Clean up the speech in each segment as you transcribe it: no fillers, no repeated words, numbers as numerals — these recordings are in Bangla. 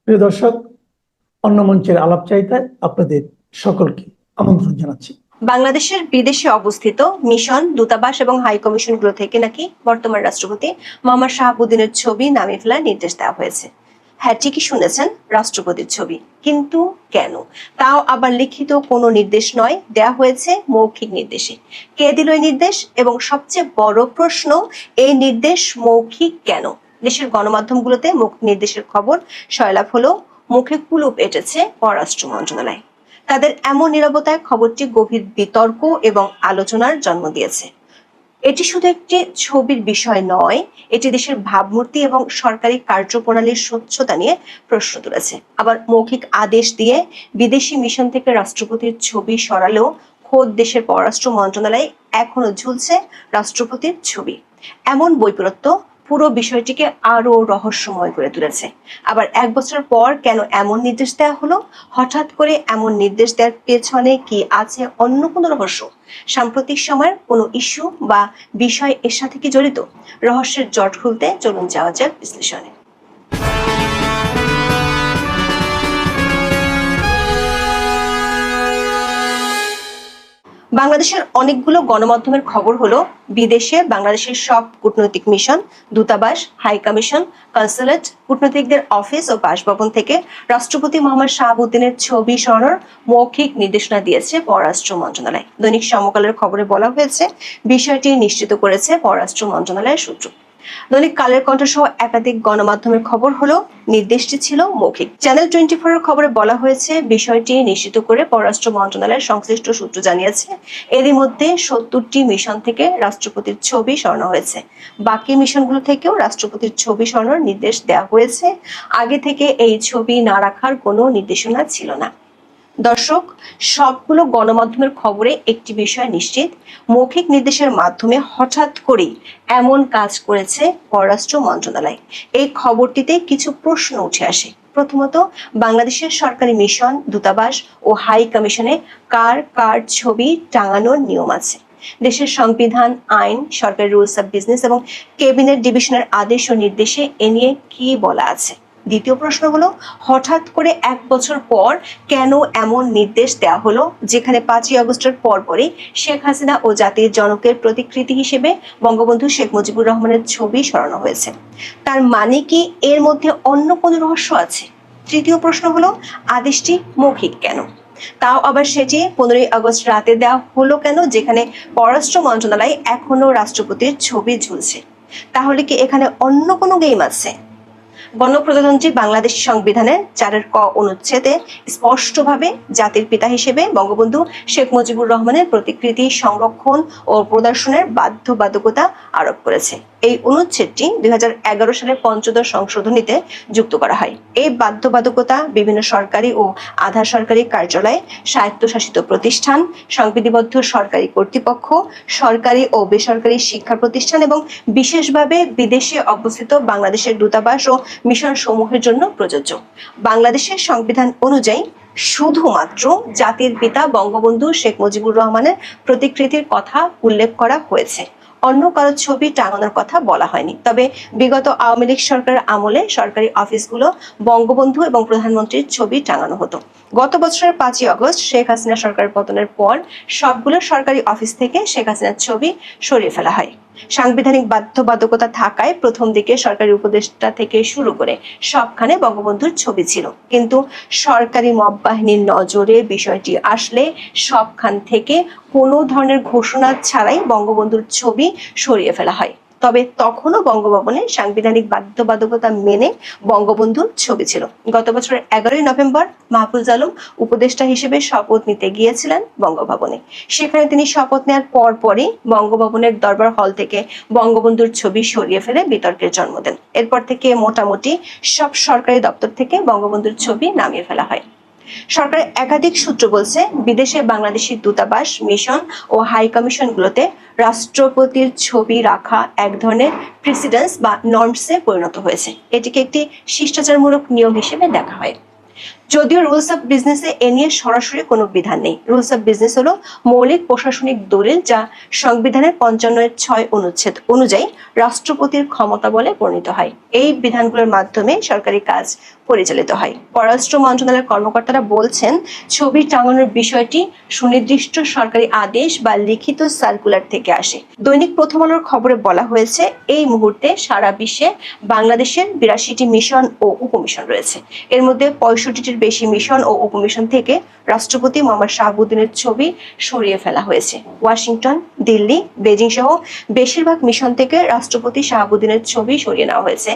প্রিয় দর্শক, অন্য মঞ্চের আলাপচারিতায় আপনাদের সকলকে আমন্ত্রণ জানাচ্ছি। বাংলাদেশের বিদেশে অবস্থিত মিশন, দূতাবাস এবং হাই কমিশনগুলো থেকে নাকি বর্তমান রাষ্ট্রপতি মোহাম্মদ শাহাবুদ্দিনের ছবি নামিয়ে ফেলার নির্দেশ দেওয়া হয়েছে। হ্যাঁ, ঠিকই শুনেছেন, রাষ্ট্রপতির ছবি। কিন্তু কেন? তাও আবার লিখিত কোনো নির্দেশ নয়, দেয়া হয়েছে মৌখিক নির্দেশে। কে দিল এই নির্দেশ? এবং সবচেয়ে বড় প্রশ্ন, এই নির্দেশ মৌখিক কেন? দেশের গণমাধ্যমগুলোতে মৌখিক নির্দেশের খবর সয়লাভ হলো, মুখে কুলুপ এঁটেছে পররাষ্ট্র মন্ত্রণালয়। তাদের এমন নীরবতায় খবরটি গভীর বিতর্ক এবং আলোচনার জন্ম দিয়েছে। এটি শুধু একটি ছবির বিষয় নয়, এটি দেশের ভাবমূর্তি এবং সরকারি কার্যপ্রণালীর স্বচ্ছতা নিয়ে প্রশ্ন তুলেছে। আবার মৌখিক আদেশ দিয়ে বিদেশি মিশন থেকে রাষ্ট্রপতির ছবি সরালেও খোদ দেশের পররাষ্ট্র মন্ত্রণালয়ে এখনো ঝুলছে রাষ্ট্রপতির ছবি। এমন বৈপরীত্য পুরো বিষয়টিকে আরো রহস্যময় করে তুলেছে। আবার এক বছর পর কেন এমন নির্দেশ দেওয়া হলো? হঠাৎ করে এমন নির্দেশ দেওয়ার পেছনে কি আছে অন্য কোনো রহস্য? সাম্প্রতিক সময়ের কোনো ইস্যু বা বিষয় এর সাথে কি জড়িত? রহস্যের জট খুলতে চলুন যাওয়া যাক বিশ্লেষণে। বাংলাদেশের অনেকগুলো গণমাধ্যমের খবর হলো, বিদেশে বাংলাদেশের সব কূটনৈতিক মিশন, দূতাবাস, হাই কমিশন, কনসুলেট, কূটনীতিকদের অফিস ও বাসভবন থেকে রাষ্ট্রপতি মোহাম্মদ শাহাবুদ্দিনের ছবি সরানোর মৌখিক নির্দেশনা দিয়েছে পররাষ্ট্র মন্ত্রণালয়। দৈনিক সমকালের খবরে বলা হয়েছে, বিষয়টি নিশ্চিত করেছে পররাষ্ট্র মন্ত্রণালয়ের সূত্র। দৈনিক কালের কণ্ঠ সহ একাধিক গণমাধ্যমের খবর হলো, নির্দেশটি ছিল মৌখিক। চ্যানেল 24 এর খবরে বলা হয়েছে, বিষয়টি নিশ্চিত করে পররাষ্ট্র মন্ত্রণালয়ের সংশ্লিষ্ট সূত্র জানিয়েছে, এরই মধ্যে 70টি মিশন থেকে রাষ্ট্রপতির ছবি সরানো হয়েছে। বাকি মিশনগুলো থেকেও রাষ্ট্রপতির ছবি সরানোর নির্দেশ দেওয়া হয়েছে। আগে থেকে এই ছবি না রাখার কোনো নির্দেশনা ছিল না। দর্শক, সবগুলো গণমাধ্যমের খবরে একটি বিষয় নিশ্চিত, মৌখিক নির্দেশের মাধ্যমে হঠাৎ করেই এমন কাজ করেছে পররাষ্ট্র মন্ত্রণালয়। এই খবরটিতে কিছু প্রশ্ন উঠে আসে। প্রথমত, বাংলাদেশের সরকারি মিশন, দূতাবাস ও হাই কমিশনে কার কার ছবি টাঙানোর নিয়ম আছে? দেশের সংবিধান, আইন, সরকারি রুলস অফ বিজনেস এবং ক্যাবিনেট ডিভিশনের আদেশ ও নির্দেশে এ নিয়ে কি বলা আছে? দ্বিতীয় প্রশ্ন হলো, হঠাৎ করে এক বছর পর কেন এমন নির্দেশ দেওয়া হলো, যেখানে 5ই আগস্টের পরপরই শেখ হাসিনা ও জাতির জনকের প্রতিকৃতি হিসেবে বঙ্গবন্ধু শেখ মুজিবুর রহমানের ছবি সরানো হয়েছে? তার মানে কি এর মধ্যে অন্য কোনো রহস্য আছে? তৃতীয় প্রশ্ন হলো, আদেশটি মৌখিক কেন? তাও আবার সেটি 15ই আগস্ট রাতে দেওয়া হলো কেন, যেখানে পররাষ্ট্র মন্ত্রণালয় এখনো রাষ্ট্রপতির ছবি ঝুলছে? তাহলে কি এখানে অন্য কোনো গেম আছে? গণপ্রজাতন্ত্রী বাংলাদেশ সংবিধানের 4 ক অনুচ্ছেদে স্পষ্টভাবে জাতির পিতা হিসেবে বঙ্গবন্ধু শেখ মুজিবুর রহমানের প্রতিকৃতি সংরক্ষণ ও প্রদর্শনের বাধ্যবাধকতা আরোপ করেছে। এই অনুচ্ছেদটি 2011 সালের পঞ্চদশ সংশোধনীতে যুক্ত করা হয়। এই বাধ্যবাধকতা বিভিন্ন সরকারি ও আধা সরকারি কার্যালয়, স্বায়ত্তশাসিত প্রতিষ্ঠান, সংবিধিবদ্ধ সরকারি কর্তৃপক্ষ, সরকারি ও বেসরকারি শিক্ষা প্রতিষ্ঠান এবং বিশেষভাবে বিদেশে অবস্থিত বাংলাদেশের দূতাবাস ও মিশন সমূহের জন্য প্রযোজ্য। বাংলাদেশের সংবিধান অনুযায়ী শুধুমাত্র জাতির পিতা বঙ্গবন্ধু শেখ মুজিবুর রহমানের প্রতিকৃতির কথা উল্লেখ করা হয়েছে, অন্য কারো ছবি টাঙানোর কথা বলা হয়নি। তবে বিগত আওয়ামী লীগ সরকারের আমলে সরকারি অফিসগুলো বঙ্গবন্ধু এবং প্রধানমন্ত্রীর ছবি টাঙানো হতো। গত বছরের 5ই আগস্ট শেখ হাসিনা সরকারের পতনের পর সবগুলো সরকারি অফিস থেকে শেখ হাসিনার ছবি সরিয়ে ফেলা হয়। সাংবিধানিক বাধ্যবাধকতা থাকায় প্রথম দিকে সরকারি উপদেষ্টা থেকে শুরু করে সবখানে বঙ্গবন্ধুর ছবি ছিল, কিন্তু সরকারি মব বাহিনীর নজরে বিষয়টি আসলে সবখান থেকে কোনো ধরনের ঘোষণা ছাড়াই বঙ্গবন্ধুর ছবি সরিয়ে ফেলা হয়। তবে তখনও বঙ্গভবনে সাংবিধানিক বাধ্যবাধকতা মেনে বঙ্গবন্ধুর ছবি ছিল। গত বছরের 11ই নভেম্বর মাহফুজ আলম উপদেষ্টা হিসেবে শপথ নিতে গিয়েছিলেন বঙ্গভবনে। সেখানে তিনি শপথ নেওয়ার পরপরই বঙ্গভবনের দরবার হল থেকে বঙ্গবন্ধুর ছবি সরিয়ে ফেলে বিতর্কের জন্ম দেন। এরপর থেকে মোটামুটি সব সরকারি দপ্তর থেকে বঙ্গবন্ধুর ছবি নামিয়ে ফেলা হয়। সরকারের একাধিক সূত্র বলছে, বিদেশে বাংলাদেশি দূতাবাস, মিশন ও হাই কমিশনগুলোতে রাষ্ট্রপতির ছবি রাখা এক ধরনের প্রেসিডেন্স বা নর্মসে পরিণত হয়েছে। এটিকে একটি শিষ্টাচারমূলক নিয়ম হিসেবে দেখা হয়। যদিও রুলস অফ বিজনেসে এ নিয়ে সরাসরি কোনো বিধান নেই। রুলস অফ বিজনেস হলো মৌলিক প্রশাসনিক দলিল যা সংবিধানের 55(6) অনুচ্ছেদ অনুযায়ী রাষ্ট্রপতির ক্ষমতা বলে বর্ণিত হয়। এই বিধানগুলোর মাধ্যমে সরকারি কাজ পরিচালিত হয়। পররাষ্ট্র মন্ত্রণালয়ের কর্মকর্তারা বলছেন, ছবি টাঙানোর বিষয়টি সুনির্দিষ্ট সরকারি আদেশ বা লিখিত সার্কুলার থেকে আসে। দৈনিক প্রথম আলোর খবরে বলা হয়েছে, এই মুহূর্তে সারা বিশ্বে বাংলাদেশের 82টি মিশন ও উপমিশন রয়েছে। এর মধ্যে 65টির বেশি মিশন ও উপমিশন থেকে রাষ্ট্রপতি মোহাম্মদ শাহাবুদ্দিনের ছবি সরিয়ে ফেলা হয়েছে। ওয়াশিংটন, দিল্লি, বেজিং সহ বেশিরভাগ মিশন থেকে রাষ্ট্রপতি শাহাবুদ্দিনের ছবি সরিয়ে নেওয়া হয়েছে।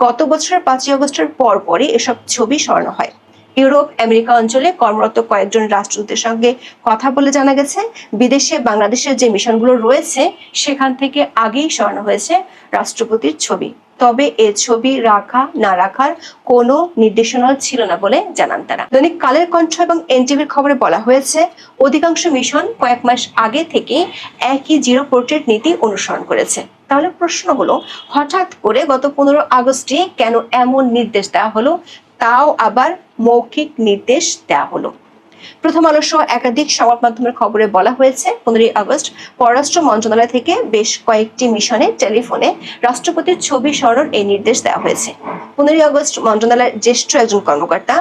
গত বছরের 5ই আগস্টের পরপরই এসব ছবি সরানো হয়। ইউরোপ, আমেরিকা অঞ্চলে কর্মরত কয়েকজন রাষ্ট্রদূতের সঙ্গে কথা বলে জানা গেছে, বিদেশে বাংলাদেশের যে মিশনগুলো রয়েছে সেখান থেকে আগেই সরানো হয়েছে রাষ্ট্রপতির ছবি। তবে এ ছবি রাখা না রাখার কোনো নির্দেশনা ছিল না বলে জানান তারা। দৈনিক কালের কণ্ঠ এবং এনটিভির খবরে বলা হয়েছে, অধিকাংশ মিশন কয়েক মাস আগে থেকে একই জিরো পোর্ট্রেট নীতি অনুসরণ করেছে। তাহলে প্রশ্ন হলো, হঠাৎ করে গত 15 আগস্টে কেন এমন নির্দেশ দেওয়া হলো, তাও আবার মৌখিক নির্দেশ দেওয়া হলো? প্রথম আলো সহ একাধিক সংবাদ মাধ্যমের খবরে বলা হয়েছে, 15 আগস্ট পররাষ্ট্র মন্ত্রণালয় থেকে বেশ কয়েকটি মিশনে টেলিফোনে রাষ্ট্রপতির ছবি সরানোর এই নির্দেশ দেওয়া হয়েছে। 15 আগস্ট মন্ত্রণালয়ের জ্যেষ্ঠ একজন কর্মকর্তা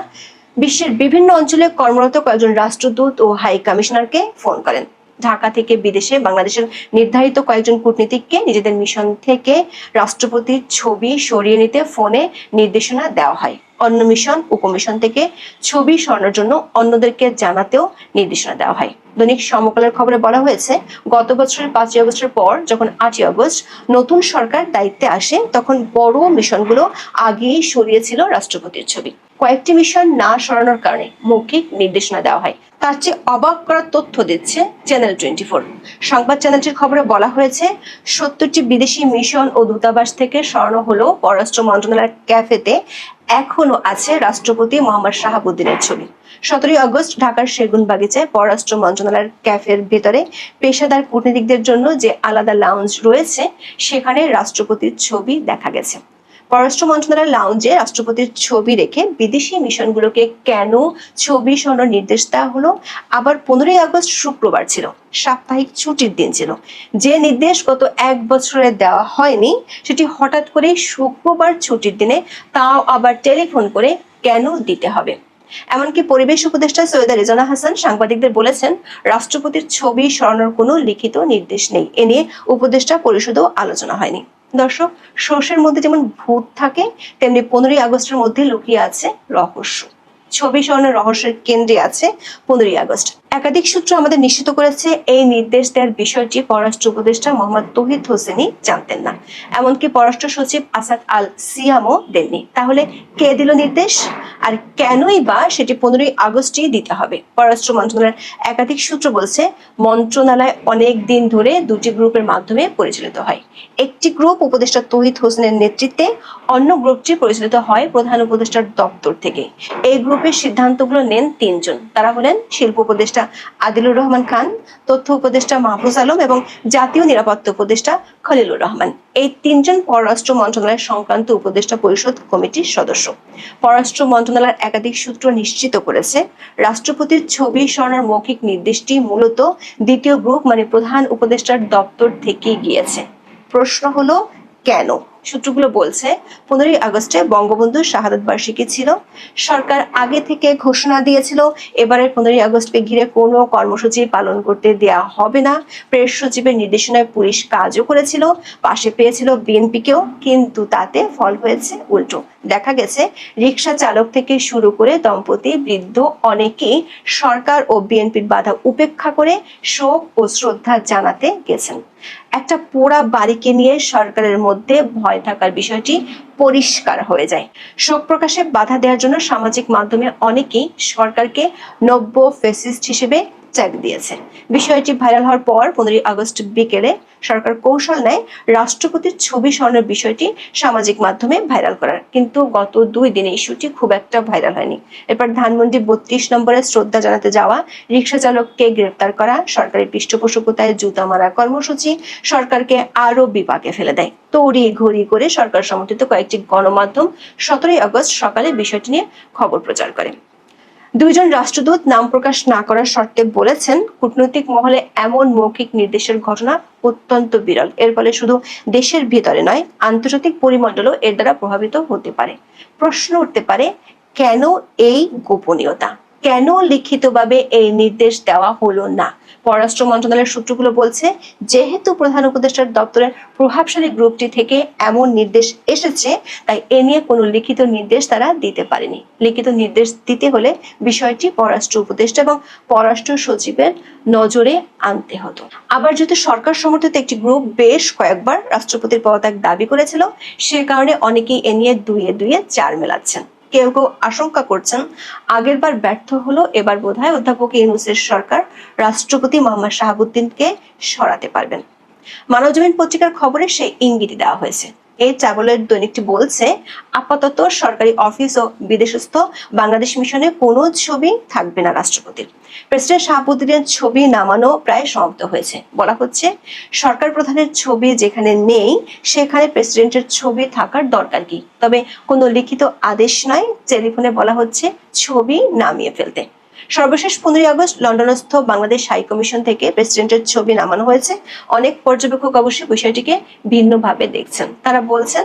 বিশ্বের বিভিন্ন অঞ্চলে কর্মরত কয়েকজন রাষ্ট্রদূত ও হাই কমিশনারকে ফোন করেন। ঢাকা থেকে বিদেশে বাংলাদেশের নির্ধারিত কয়েকজন কূটনীতিককে নিজেদের মিশন থেকে রাষ্ট্রপতির ছবি সরিয়ে নিতে ফোনে নির্দেশনা দেওয়া হয়। অন্য মিশন, উপমিশন থেকে ছবি সরানোর জন্য অন্যদেরকে জানাতেও নির্দেশনা দেওয়া হয়। দৈনিক সমকালের খবরে বলা হয়েছে, গত বছরের 5ই আগস্টের পর যখন 8ই আগস্ট নতুন সরকার দায়িত্বে আসে, তখন বড় মিশনগুলো আগেই সরিয়েছিল রাষ্ট্রপতির ছবি। কয়েকটি মিশন না সরানোর কারণে মৌখিক নির্দেশনা দেওয়া হয়। তার চেয়ে অবাক করার তথ্য দিচ্ছে চ্যানেল 24। সংবাদ চ্যানেলটির খবরে বলা হয়েছে, 70টি বিদেশি মিশন ও দূতাবাস থেকে সরানো হলেও পররাষ্ট্র মন্ত্রণালয়ের ক্যাফেতে এখনো আছে রাষ্ট্রপতি মোহাম্মদ শাহাবুদ্দিনের ছবি। 17 আগস্ট ঢাকার সেগুনবাগিচায় পররাষ্ট্র মন্ত্রণালয়ের ক্যাফের ভেতরে পেশাদার কূটনীতিকদের জন্য যে আলাদা লাউঞ্জ রয়েছে, সেখানে রাষ্ট্রপতির ছবি দেখা গেছে। পররাষ্ট্র মন্ত্রণালয়ের লাউঞ্জে রাষ্ট্রপতির ছবি রেখে বিদেশি মিশনগুলোকে কেন ছবি সরানোর নির্দেশ দেওয়া হলো? আবার 15 আগস্ট শুক্রবার ছিল, সাপ্তাহিক ছুটির দিন ছিল। যে নির্দেশ গত 1 বছরে দেওয়া হয়নি, সেটি হঠাৎ করে শুক্রবার ছুটির দিনে, তাও আবার টেলিফোন করে কেন দিতে হবে? এমনকি পরিবেশ উপদেষ্টা সৈয়দা রেজওয়ানা হাসান সাংবাদিকদের বলেছেন, রাষ্ট্রপতির ছবি সরানোর কোনো লিখিত নির্দেশ নেই। এ নিয়ে উপদেষ্টা পরিষদেও আলোচনা হয়নি। দর্শক, সর্ষের মধ্যে যেমন ভূত থাকে, তেমনি 15 আগস্টের মধ্যে লুকিয়ে আছে রহস্য। ছবি সরানোর রহস্যের কেন্দ্রে আছে 15 আগস্ট। একাধিক সূত্র আমাদের নিশ্চিত করেছে, এই নির্দেশ দেওয়ার বিষয়টি পররাষ্ট্র উপদেষ্টা মোহাম্মদ তৌহিদ হোসেনই জানতেন না, এমনকি পররাষ্ট্র সচিব আসাদ আল সিয়ামও দেননি। তাহলে কে দিল নির্দেশ, আর কেনই বা সেটি 15 আগস্টই দিতে হবে? পররাষ্ট্র মন্ত্রণালয়ের একাধিক সূত্র বলছে, মন্ত্রণালয় অনেক দিন ধরে দুটি গ্রুপের মাধ্যমে পরিচালিত হয়। একটি গ্রুপ উপদেষ্টা তৌহিদ হোসেনের নেতৃত্বে, অন্য গ্রুপটি পরিচালিত হয় প্রধান উপদেষ্টার দপ্তর থেকে। এই গ্রুপের সিদ্ধান্তগুলো নেন 3 জন। তারা হলেন শিল্প উপদেষ্টা আদিলুর রহমান খান, তথ্য উপদেষ্টা মাহফুজ আলম এবং জাতীয় নিরাপত্তা উপদেষ্টা খলিলুর রহমান। এই 3 জন পররাষ্ট্র মন্ত্রণালয়ের সংক্রান্ত উপদেষ্টা পরিষদ কমিটির সদস্য। পররাষ্ট্র মন্ত্রণালয়ের একাধিক সূত্র নিশ্চিত করেছে, রাষ্ট্রপতির ছবি সরানোর মৌখিক নির্দেশটি মূলত দ্বিতীয় গ্রুপ মানে প্রধান উপদেষ্টার দপ্তর থেকে গিয়েছে। প্রশ্ন হলো, কেন? সূত্রগুলো বলছে, 15 আগস্টে বঙ্গবন্ধুর শাহাদাত বার্ষিকী ছিল। সরকার আগে থেকে ঘোষণা দিয়েছিল এবারের 15 আগস্টকে ঘিরে কোনো কর্মসূচি পালন করতে দেয়া হবে না। প্রেস সচিবের নির্দেশনায় পুলিশ কাজও করেছিল, পাশে পেয়েছিল বিএনপিকেও, কিন্তু তাতে ফল হয়েছে উল্টো। দেখা গেছে, রিকশা চালক থেকে শুরু করে দম্পতি, বৃদ্ধ অনেকেই সরকার ও বিএনপির বাধা উপেক্ষা করে শোক ও শ্রদ্ধা জানাতে গেছেন। একটা পোড়া বাড়িকে নিয়ে সরকারের মধ্যে ভয় থাকার বিষয়টি পরিষ্কার হয়ে যায়। শোক প্রকাশে বাধা দেওয়ার জন্য সামাজিক মাধ্যমে অনেকেই সরকারকে নব্য ফ্যাসিস্ট হিসেবে ট্যাগ দিয়েছে। বিষয়টি ভাইরাল হওয়ার পর 15 আগস্ট বিকেলে সরকার কৌশল নেয় রাষ্ট্রপতির ছবি সরানোর বিষয়টি সামাজিক মাধ্যমে ভাইরাল করার, কিন্তু গত 2 দিনে ইস্যুটি খুব একটা ভাইরাল হয়নি। এরপর ধানমন্ডি 32 নম্বরে শ্রদ্ধা জানাতে যাওয়া রিকশা চালককে গ্রেফতার করা, সরকারি পৃষ্ঠপোষকতায় জুতা মারা কর্মসূচি সরকারকে আরো বিপাকে ফেলে দেয়। তড়ি ঘড়ি করে সরকার সমর্থিত কয়েকটি গণমাধ্যম 17 আগস্ট সকালে বিষয়টি নিয়ে খবর প্রচার করে। 2 জন রাষ্ট্রদূত নাম প্রকাশ না করার শর্তে বলেছেন, কূটনৈতিক মহলে এমন মৌখিক নির্দেশের ঘটনা অত্যন্ত বিরল। এর ফলে শুধু দেশের ভিতরে নয়, আন্তর্জাতিক পরিমণ্ডলও এর দ্বারা প্রভাবিত হতে পারে। প্রশ্ন উঠতে পারে, কেন এই গোপনীয়তা? কেন লিখিতভাবে এই নির্দেশ দেওয়া হলো না? পররাষ্ট্র মন্ত্রণালয়ের সূত্রগুলো বলছে, যেহেতু প্রধান উপদেষ্টার দপ্তরের প্রভাবশালী গ্রুপটি থেকে এমন নির্দেশ এসেছে, তাই এ নিয়ে কোনো লিখিত নির্দেশ তারা দিতে পারেনি। লিখিত নির্দেশ দিতে হলে বিষয়টি পররাষ্ট্র উপদেষ্টা এবং পররাষ্ট্র সচিবের নজরে আনতে হতো। আবার যেহেতু সরকার সমর্থিত একটি গ্রুপ বেশ কয়েকবার রাষ্ট্রপতির পদত্যাগ দাবি করেছিল, সে কারণে অনেকেই এ নিয়ে দুইয়ে দুইয়ে চার মেলাচ্ছেন। কেউ কেউ আশঙ্কা করছেন, আগেরবার ব্যর্থ হলো, এবার বোধহয় অধ্যাপক ইউনূসের সরকার রাষ্ট্রপতি মোহাম্মদ শাহাবুদ্দিনকে সরাতে পারবেন। মানবজমিন পত্রিকার খবরে সেই ইঙ্গিত দেওয়া হয়েছে। এই ট্যাবলয়েড দৈনিকটি বলছে, আপাতত সরকারি অফিস ও বিদেশস্থ বাংলাদেশ মিশনে কোনো ছবি থাকবে না রাষ্ট্রপতির। প্রেসিডেন্ট শাহাবুদ্দিনের ছবি নামানো প্রায় সমাপ্ত হয়েছে। বলা হচ্ছে, সরকার প্রধানের ছবি যেখানে নেই সেখানে প্রেসিডেন্টের ছবি থাকার দরকার কি? তবে কোনো লিখিত আদেশ নয়, টেলিফোনে বলা হচ্ছে ছবি নামিয়ে ফেলতে। সর্বশেষ 15 আগস্ট লন্ডনস্থ বাংলাদেশ হাই কমিশন থেকে প্রেসিডেন্টের ছবি নামানো হয়েছে। অনেক পর্যবেক্ষক অবশ্যই বিষয়টিকে ভিন্নভাবে দেখছেন। তারা বলছেন,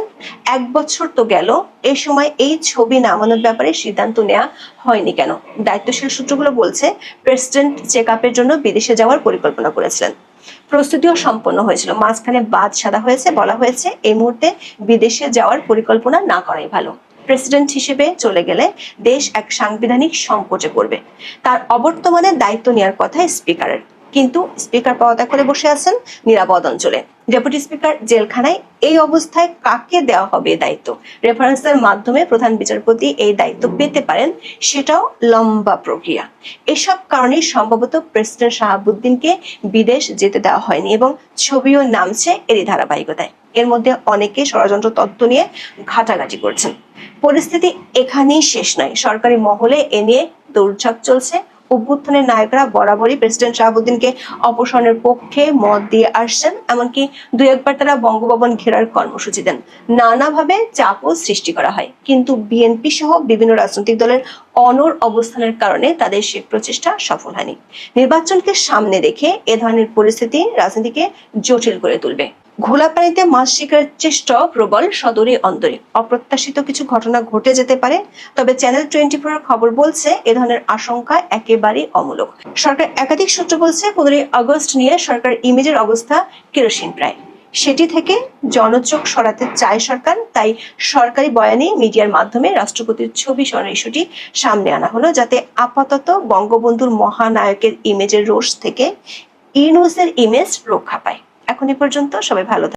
1 বছর তো গেল, এই সময় এই ছবি নামানোর ব্যাপারে সিদ্ধান্ত নেওয়া হয়নি কেন? দায়িত্বশীল সূত্রগুলো বলছে, প্রেসিডেন্ট চেক আপের জন্য বিদেশে যাওয়ার পরিকল্পনা করেছিলেন, প্রস্তুতিও সম্পন্ন হয়েছিল, মাঝখানে বাদ সাধা হয়েছে। বলা হয়েছে, এই মুহূর্তে বিদেশে যাওয়ার পরিকল্পনা না করাই ভালো। প্রেসিডেন্ট হিসেবে চলে গেলে দেশ এক সাংবিধানিক সংকটে পড়বে। তার অবর্তমানে দায়িত্ব নেওয়ার কথা স্পিকারের, কিন্তু স্পিকার পদত্যাগ করে বসে আছেন নিরাপদ অঞ্চলে। ডেপুটি স্পিকার জেলখানায়। এই অবস্থায় কাকে দেওয়া হবে দায়িত্ব? রেফারেন্সের মাধ্যমে প্রধান বিচারপতি এই দায়িত্ব পেতে পারেন, সেটাও লম্বা প্রক্রিয়া। এসব কারণে সম্ভবত প্রেসিডেন্ট শাহাবুদ্দিনকে বিদেশ যেতে দেওয়া হয়নি এবং ছবিও নামছে এরই ধারাবাহিকতায়। এর মধ্যে অনেকে ষড়যন্ত্র তত্ত্ব নিয়ে ঘাটাঘাটি করছেন। পরিস্থিতি এখানেই শেষ নয়, সরকারি মহলে এ নিয়ে দৌড়ঝাঁপ চলছে। অভ্যুত্থানের নায়করা বরাবরই প্রেসিডেন্ট শাহাবুদ্দিনকে অপসারণের পক্ষে মত দিয়ে আসছেন। এমনকি 2-1 তারা বঙ্গভবন ঘেরার কর্মসূচি দেন। নানাভাবে চাপও সৃষ্টি করা হয়, কিন্তু বিএনপি সহ বিভিন্ন রাজনৈতিক দলের অনড় অবস্থানের কারণে তাদের সে প্রচেষ্টা সফল হয়নি। নির্বাচনকে সামনে রেখে এ ধরনের পরিস্থিতি রাজনীতিকে জটিল করে তুলবে। ঘোলা পানিতে মাছ শিকারের চেষ্টা প্রবল সদরে অন্তরে। অপ্রত্যাশিত কিছু ঘটনা ঘটে যেতে পারে, তবে চ্যানেল 24 এর খবর বলছে, এ ধরনের আশঙ্কা একেবারেই অমূলক। সরকার একাধিক সূত্র বলছে, 15 আগস্ট নিয়ে সরকার ইমেজের অবস্থা কেরোসিন প্রায়। সেটি থেকে জনচোখ সরাতে চায় সরকার, তাই সরকারি বয়ানে মিডিয়ার মাধ্যমে রাষ্ট্রপতির ছবি সরানোর ইস্যুটি সামনে আনা হলো, যাতে আপাতত বঙ্গবন্ধুর মহানায়কের ইমেজের রোষ থেকে ইউনূসের ইমেজ রক্ষা পায়। এখন এ পর্যন্ত, সবাই ভালো থাকুন।